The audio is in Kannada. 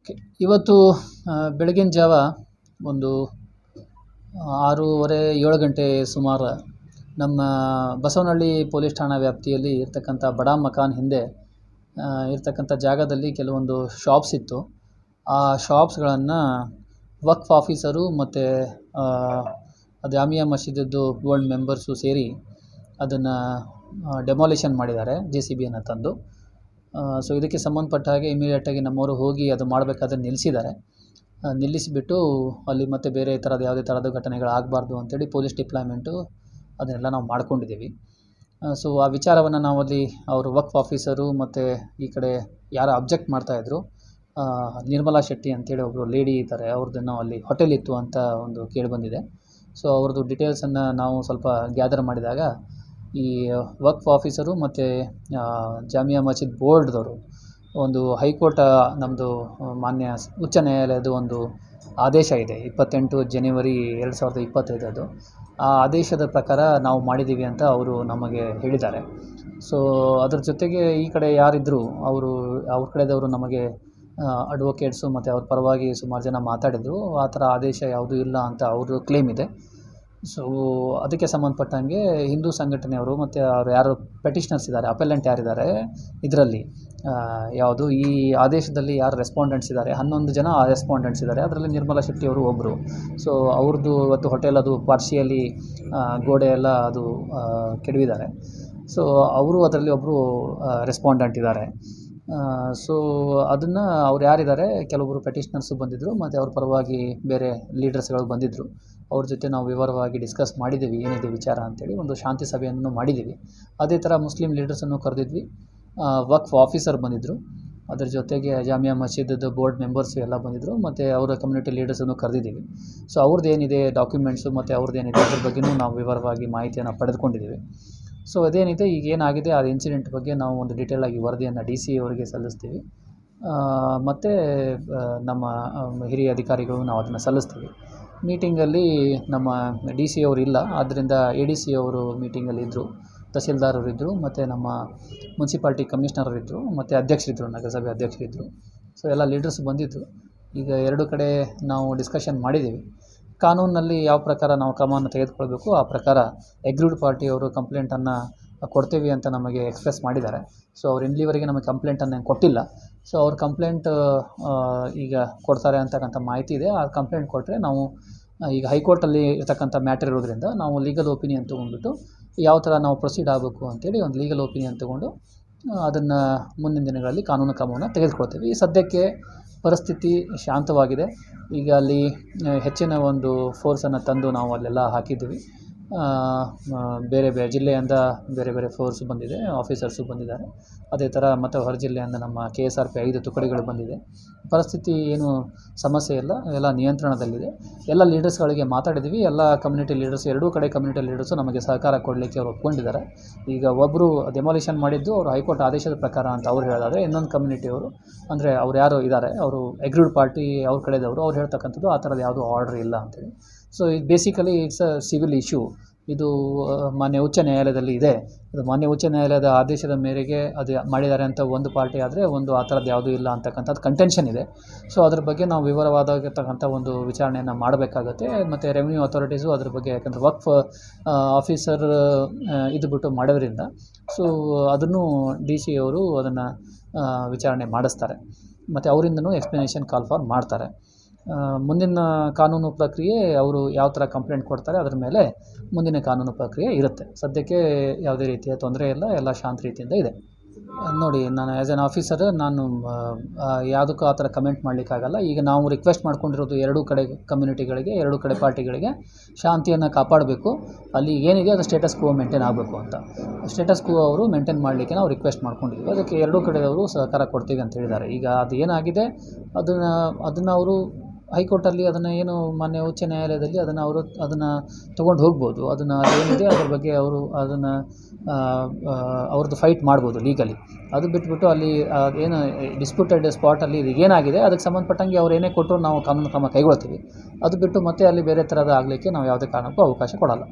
ಓಕೆ. ಇವತ್ತು ಬೆಳಗಿನ ಜಾವ ಒಂದು 6:30 7 ಗಂಟೆ ಸುಮಾರು ನಮ್ಮ ಬಸವನಹಳ್ಳಿ ಪೊಲೀಸ್ ಠಾಣಾ ವ್ಯಾಪ್ತಿಯಲ್ಲಿ ಇರ್ತಕ್ಕಂಥ ಬಡಾ ಮಕಾನ್ ಹಿಂದೆ ಇರ್ತಕ್ಕಂಥ ಜಾಗದಲ್ಲಿ ಕೆಲವೊಂದು ಶಾಪ್ಸ್ ಇತ್ತು. ಆ ಶಾಪ್ಸ್ಗಳನ್ನು ವಕ್ಫ್ ಆಫೀಸರು ಮತ್ತು ಜಾಮಿಯಾ ಮಸೀದಿದ್ದು ಬೋರ್ಡ್ ಮೆಂಬರ್ಸು ಸೇರಿ ಅದನ್ನು ಡೆಮಾಲಿಷನ್ ಮಾಡಿದ್ದಾರೆ JCBಯನ್ನು ತಂದು. ಸೊ ಇದಕ್ಕೆ ಸಂಬಂಧಪಟ್ಟ ಹಾಗೆ ಇಮಿಡಿಯೇಟಾಗಿ ನಮ್ಮವರು ಹೋಗಿ ಅದು ಮಾಡಬೇಕಾದ್ರೆ ನಿಲ್ಲಿಸಿದ್ದಾರೆ. ನಿಲ್ಲಿಸಿಬಿಟ್ಟು ಅಲ್ಲಿ ಮತ್ತೆ ಬೇರೆ ಥರದ ಯಾವುದೇ ಥರದ ಘಟನೆಗಳಾಗಬಾರ್ದು ಅಂತೇಳಿ ಪೊಲೀಸ್ ಡಿಪ್ಲಾಯ್ಮೆಂಟು ಅದನ್ನೆಲ್ಲ ನಾವು ಮಾಡ್ಕೊಂಡಿದ್ದೀವಿ. ಸೊ ಆ ವಿಚಾರವನ್ನು ನಾವಲ್ಲಿ ಅವರು ವಕ್ಫ್ ಆಫೀಸರು ಮತ್ತು ಈ ಕಡೆ ಯಾರು ಅಬ್ಜೆಕ್ಟ್ ಮಾಡ್ತಾಯಿದ್ರು ನಿರ್ಮಲಾ ಶೆಟ್ಟಿ ಅಂತೇಳಿ ಒಬ್ಬರು ಲೇಡಿ ಇದ್ದಾರೆ, ಅವ್ರದ್ದು ನಾವು ಅಲ್ಲಿ ಹೋಟೆಲ್ ಇತ್ತು ಅಂತ ಒಂದು ಕೇಳಿಬಂದಿದೆ. ಸೊ ಅವ್ರದ್ದು ಡೀಟೇಲ್ಸನ್ನು ನಾವು ಸ್ವಲ್ಪ ಗ್ಯಾದರ್ ಮಾಡಿದಾಗ ಈ ವಕ್ಫ್ ಆಫೀಸರು ಮತ್ತು ಜಾಮಿಯಾ ಮಸೀದ್ ಬೋರ್ಡ್ದವರು ಒಂದು ಹೈಕೋರ್ಟ್ ನಮ್ಮದು ಮಾನ್ಯ ಉಚ್ಚ ನ್ಯಾಯಾಲಯದ ಒಂದು ಆದೇಶ ಇದೆ 28 ಜನವರಿ 2025 ಅದು. ಆ ಆದೇಶದ ಪ್ರಕಾರ ನಾವು ಮಾಡಿದ್ದೀವಿ ಅಂತ ಅವರು ನಮಗೆ ಹೇಳಿದ್ದಾರೆ. ಸೊ ಅದ್ರ ಜೊತೆಗೆ ಈ ಕಡೆ ಯಾರಿದ್ದರು ಅವ್ರ ಕಡೆದವರು ನಮಗೆ ಅಡ್ವೊಕೇಟ್ಸು ಮತ್ತು ಅವ್ರ ಪರವಾಗಿ ಸುಮಾರು ಜನ ಮಾತಾಡಿದರು. ಆ ಥರ ಆದೇಶ ಯಾವುದೂ ಇಲ್ಲ ಅಂತ ಅವ್ರ ಕ್ಲೇಮ್ ಇದೆ. ಸೊ ಅದಕ್ಕೆ ಸಂಬಂಧಪಟ್ಟಂಗೆ ಹಿಂದೂ ಸಂಘಟನೆಯವರು ಮತ್ತು ಅವ್ರು ಯಾರು ಪೆಟಿಷನರ್ಸ್ ಇದ್ದಾರೆ, ಅಪೆಲೆಂಟ್ ಯಾರಿದ್ದಾರೆ ಇದರಲ್ಲಿ ಯಾವುದು ಈ ಆದೇಶದಲ್ಲಿ ಯಾರು ರೆಸ್ಪಾಂಡೆಂಟ್ಸ್ ಇದ್ದಾರೆ 11 ಜನ ರೆಸ್ಪಾಂಡೆಂಟ್ಸ್ ಇದ್ದಾರೆ. ಅದರಲ್ಲಿ ನಿರ್ಮಲಾ ಶೆಟ್ಟಿ ಅವರು ಒಬ್ಬರು. ಸೊ ಅವ್ರದ್ದು ಇವತ್ತು ಹೋಟೆಲ್ ಅದು ಪಾರ್ಶಿಯಲಿ ಗೋಡೆ ಎಲ್ಲ ಅದು ಕೆಡವಿದ್ದಾರೆ. ಸೊ ಅವರು ಅದರಲ್ಲಿ ಒಬ್ಬರು ರೆಸ್ಪಾಂಡೆಂಟ್ ಇದ್ದಾರೆ. ಸೊ ಅದನ್ನು ಅವ್ರು ಯಾರಿದ್ದಾರೆ ಕೆಲವೊಬ್ಬರು ಪೆಟಿಷನರ್ಸು ಬಂದಿದ್ದರು ಮತ್ತು ಅವ್ರ ಪರವಾಗಿ ಬೇರೆ ಲೀಡರ್ಸ್ಗಳು ಬಂದಿದ್ದರು. ಅವ್ರ ಜೊತೆ ನಾವು ವಿವರವಾಗಿ ಡಿಸ್ಕಸ್ ಮಾಡಿದ್ದೀವಿ ಏನಿದೆ ವಿಚಾರ ಅಂತೇಳಿ. ಒಂದು ಶಾಂತಿ ಸಭೆಯನ್ನು ಮಾಡಿದ್ದೀವಿ. ಅದೇ ಥರ ಮುಸ್ಲಿಂ ಲೀಡರ್ಸನ್ನು ಕರೆದಿದ್ವಿ. ವಕ್ಫ್ ಆಫೀಸರ್ ಬಂದಿದ್ದರು, ಅದ್ರ ಜೊತೆಗೆ ಜಾಮಿಯಾ ಮಸೀದದ್ದು ಬೋರ್ಡ್ ಮೆಂಬರ್ಸು ಎಲ್ಲ ಬಂದಿದ್ದರು ಮತ್ತು ಅವರ ಕಮ್ಯುನಿಟಿ ಲೀಡರ್ಸನ್ನು ಕರೆದಿದ್ದೀವಿ. ಸೊ ಅವ್ರದ್ದು ಏನಿದೆ ಡಾಕ್ಯುಮೆಂಟ್ಸು ಮತ್ತು ಅವ್ರದ್ದು ಏನಿದೆ ಅದ್ರ ಬಗ್ಗೆಯೂ ನಾವು ವಿವರವಾಗಿ ಮಾಹಿತಿಯನ್ನು ಪಡೆದುಕೊಂಡಿದ್ದೀವಿ. ಸೊ ಅದೇನಿದೆ ಈಗ ಏನಾಗಿದೆ ಆ ಇನ್ಸಿಡೆಂಟ್ ಬಗ್ಗೆ ನಾವು ಒಂದು ಡೀಟೇಲಾಗಿ ವರದಿಯನ್ನು DC ಅವರಿಗೆ ಸಲ್ಲಿಸ್ತೀವಿ ಮತ್ತು ನಮ್ಮ ಹಿರಿಯ ಅಧಿಕಾರಿಗಳು ನಾವು ಅದನ್ನು ಸಲ್ಲಿಸ್ತೀವಿ. ಮೀಟಿಂಗಲ್ಲಿ ನಮ್ಮ DC ಅವರು ಇಲ್ಲ, ಆದ್ದರಿಂದ ADC ಅವರು ಮೀಟಿಂಗಲ್ಲಿ ಇದ್ದರು, ತಹಸೀಲ್ದಾರರಿದ್ದರು ಮತ್ತು ನಮ್ಮ ಮುನ್ಸಿಪಾಲ್ಟಿ ಕಮಿಷನರಿದ್ದರು ಮತ್ತು ಅಧ್ಯಕ್ಷರಿದ್ದರು, ನಗರಸಭೆ ಅಧ್ಯಕ್ಷರಿದ್ದರು. ಸೊ ಎಲ್ಲ ಲೀಡರ್ಸ್ ಬಂದಿದ್ದರು. ಈಗ ಎರಡು ಕಡೆ ನಾವು ಡಿಸ್ಕಷನ್ ಮಾಡಿದ್ದೀವಿ. ಕಾನೂನಿನಲ್ಲಿ ಯಾವ ಪ್ರಕಾರ ನಾವು ಕ್ರಮವನ್ನು ತೆಗೆದುಕೊಳ್ಬೇಕು ಆ ಪ್ರಕಾರ ಎಗ್ರೀಡ್ ಪಾರ್ಟಿಯವರು ಕಂಪ್ಲೇಂಟನ್ನು ಕೊಡ್ತೀವಿ ಅಂತ ನಮಗೆ ಎಕ್ಸ್ಪ್ರೆಸ್ ಮಾಡಿದ್ದಾರೆ. ಸೊ ಅವ್ರು ಇಲ್ಲಿವರೆಗೆ ನಮಗೆ ಕಂಪ್ಲೇಂಟನ್ನು ಕೊಟ್ಟಿಲ್ಲ. ಸೊ ಅವ್ರ ಕಂಪ್ಲೇಂಟ್ ಈಗ ಕೊಡ್ತಾರೆ ಅಂತಕ್ಕಂಥ ಮಾಹಿತಿ ಇದೆ. ಆ ಕಂಪ್ಲೇಂಟ್ ಕೊಟ್ಟರೆ ನಾವು ಈಗ ಹೈಕೋರ್ಟಲ್ಲಿ ಇರ್ತಕ್ಕಂಥ ಮ್ಯಾಟರ್ ಇರೋದ್ರಿಂದ ನಾವು ಲೀಗಲ್ ಒಪಿನಿಯನ್ ತೊಗೊಂಡ್ಬಿಟ್ಟು ಯಾವ ಥರ ನಾವು ಪ್ರೊಸೀಡ್ ಆಗಬೇಕು ಅಂತೇಳಿ ಒಂದು ಲೀಗಲ್ ಒಪಿನಿಯನ್ ತೊಗೊಂಡು ಅದನ್ನು ಮುಂದಿನ ದಿನಗಳಲ್ಲಿ ಕಾನೂನು ಕ್ರಮವನ್ನು ತೆಗೆದುಕೊಳ್ತೀವಿ. ಈ ಸದ್ಯಕ್ಕೆ ಪರಿಸ್ಥಿತಿ ಶಾಂತವಾಗಿದೆ. ಈಗ ಅಲ್ಲಿ ಹೆಚ್ಚಿನ ಒಂದು ಫೋರ್ಸನ್ನು ತಂದು ನಾವು ಅಲ್ಲೆಲ್ಲ ಹಾಕಿದ್ದೀವಿ. ಬೇರೆ ಬೇರೆ ಜಿಲ್ಲೆಯಿಂದ ಬೇರೆ ಬೇರೆ ಫೋರ್ಸ್ ಬಂದಿದೆ, ಆಫೀಸರ್ಸು ಬಂದಿದ್ದಾರೆ. ಅದೇ ಥರ ಮತ್ತು ಹೊರ ಜಿಲ್ಲೆಯಿಂದ ನಮ್ಮ KSRP 5 ತುಕಡಿಗಳು ಬಂದಿದೆ. ಪರಿಸ್ಥಿತಿ ಏನು ಸಮಸ್ಯೆ ಇಲ್ಲ, ಎಲ್ಲ ನಿಯಂತ್ರಣದಲ್ಲಿದೆ. ಎಲ್ಲ ಲೀಡರ್ಸ್ಗಳಿಗೆ ಮಾತಾಡಿದ್ದೀವಿ. ಎಲ್ಲ ಕಮ್ಯುನಿಟಿ ಲೀಡರ್ಸ್, ಎರಡೂ ಕಡೆ ಕಮ್ಯುನಿಟಿ ಲೀಡರ್ಸು ನಮಗೆ ಸಹಕಾರ ಕೊಡಲಿಕ್ಕೆ ಅವರು ಒಪ್ಕೊಂಡಿದ್ದಾರೆ. ಈಗ ಒಬ್ಬರು ಡೆಮಾಲಿಷನ್ ಮಾಡಿದ್ದು ಅವರು ಹೈಕೋರ್ಟ್ ಆದೇಶದ ಪ್ರಕಾರ ಅಂತ ಅವ್ರು ಹೇಳೋದಾದರೆ, ಇನ್ನೊಂದು ಕಮ್ಯುನಿಟಿಯವರು ಅಂದರೆ ಅವ್ರು ಯಾರು ಇದ್ದಾರೆ ಅವರು ಎಗ್ರೀಡ್ ಪಾರ್ಟಿ ಅವ್ರ ಕಡೆದವರು ಅವ್ರು ಹೇಳ್ತಕ್ಕಂಥದ್ದು ಆ ಥರದ್ದು ಯಾವುದೂ ಆರ್ಡ್ರ್ ಇಲ್ಲ ಅಂತೇಳಿ. ಸೊ ಇದು basically it's a civil issue. ಇದು ಮಾನ್ಯ ಉಚ್ಚ ನ್ಯಾಯಾಲಯದಲ್ಲಿ ಇದೆ. ಅದು ಮಾನ್ಯ ಉಚ್ಚ ನ್ಯಾಯಾಲಯದ ಆದೇಶದ ಮೇರೆಗೆ ಅದು ಮಾಡಿದ್ದಾರೆ ಅಂತ ಒಂದು ಪಾರ್ಟಿ ಆದರೆ, ಒಂದು ಆ ಥರದ್ದು ಯಾವುದೂ ಇಲ್ಲ ಅಂತಕ್ಕಂಥದ್ದು ಕಂಟೆನ್ಷನ್ ಇದೆ. ಸೊ ಅದ್ರ ಬಗ್ಗೆ ನಾವು ವಿವರವಾದಾಗಿರ್ತಕ್ಕಂಥ ಒಂದು ವಿಚಾರಣೆಯನ್ನು ಮಾಡಬೇಕಾಗತ್ತೆ. ಮತ್ತು ರೆವಿನ್ಯೂ ಅಥಾರಿಟೀಸು ಅದ್ರ ಬಗ್ಗೆ, ಯಾಕಂದರೆ ವಕ್ಫ್ ಆಫೀಸರ್ ಇದು ಬಿಟ್ಟು ಮಾಡೋದ್ರಿಂದ ಸೊ ಅದನ್ನು DC ಅವರು ಅದನ್ನು ವಿಚಾರಣೆ ಮಾಡಿಸ್ತಾರೆ ಮತ್ತು ಅವರಿಂದನೂ ಎಕ್ಸ್ಪ್ಲನೇಷನ್ ಕಾಲ್ ಫಾರ್ ಮಾಡ್ತಾರೆ. ಮುಂದಿನ ಕಾನೂನು ಪ್ರಕ್ರಿಯೆ ಅವರು ಯಾವ ಥರ ಕಂಪ್ಲೇಂಟ್ ಕೊಡ್ತಾರೆ ಅದರ ಮೇಲೆ ಮುಂದಿನ ಕಾನೂನು ಪ್ರಕ್ರಿಯೆ ಇರುತ್ತೆ. ಸದ್ಯಕ್ಕೆ ಯಾವುದೇ ರೀತಿಯ ತೊಂದರೆ ಇಲ್ಲ, ಎಲ್ಲ ಶಾಂತ ರೀತಿಯಿಂದ ಇದೆ. ನೋಡಿ, ನಾನು ಆ್ಯಸ್ ಎನ್ ಆಫೀಸರ್ ನಾನು ಯಾವುದಕ್ಕೂ ಆ ಥರ ಕಮೆಂಟ್ ಮಾಡಲಿಕ್ಕಾಗಲ್ಲ. ಈಗ ನಾವು ರಿಕ್ವೆಸ್ಟ್ ಮಾಡ್ಕೊಂಡಿರೋದು ಎರಡೂ ಕಡೆ ಕಮ್ಯುನಿಟಿಗಳಿಗೆ, ಎರಡೂ ಕಡೆ ಪಾರ್ಟಿಗಳಿಗೆ ಶಾಂತಿಯನ್ನು ಕಾಪಾಡಬೇಕು. ಅಲ್ಲಿ ಏನಿದೆ ಅದು ಸ್ಟೇಟಸ್ ಕೋ ಮೇಂಟೈನ್ ಆಗಬೇಕು ಅಂತ. ಸ್ಟೇಟಸ್ ಕೋ ಅವರು ಮೇಂಟೈನ್ ಮಾಡಲಿಕ್ಕೆ ನಾವು ರಿಕ್ವೆಸ್ಟ್ ಮಾಡ್ಕೊಂಡಿದ್ದೀವಿ. ಅದಕ್ಕೆ ಎರಡೂ ಕಡೆಯವರು ಸಹಕಾರ ಕೊಡ್ತೀವಿ ಅಂತ ಹೇಳಿದ್ದಾರೆ. ಈಗ ಅದು ಏನಾಗಿದೆ ಅದನ್ನು ಅವರು ಹೈಕೋರ್ಟಲ್ಲಿ ಅದನ್ನು ಏನು ಮಾನ್ಯ ಉಚ್ಚ ನ್ಯಾಯಾಲಯದಲ್ಲಿ ಅದನ್ನು ತೊಗೊಂಡು ಹೋಗ್ಬೋದು. ಅದನ್ನು ಏನಿದೆ ಅದ್ರ ಬಗ್ಗೆ ಅವರು ಅದನ್ನು ಅವ್ರದ್ದು ಫೈಟ್ ಮಾಡ್ಬೋದು ಲೀಗಲಿ. ಅದು ಬಿಟ್ಬಿಟ್ಟು ಅಲ್ಲಿ ಏನು ಡಿಸ್ಪ್ಯೂಟೆಡ್ ಸ್ಪಾಟಲ್ಲಿ ಇದು ಏನಾಗಿದೆ ಅದಕ್ಕೆ ಸಂಬಂಧಪಟ್ಟಂಗೆ ಅವ್ರು ಏನೇ ಕೊಟ್ಟರು ನಾವು ಕಾನೂನು ಕ್ರಮ ಕೈಗೊಳ್ತೀವಿ. ಅದು ಬಿಟ್ಟು ಮತ್ತೆ ಅಲ್ಲಿ ಬೇರೆ ಥರದ ಆಗಲಿಕ್ಕೆ ನಾವು ಯಾವುದೇ ಕಾರಣಕ್ಕೂ ಅವಕಾಶ ಕೊಡಲ್ಲ.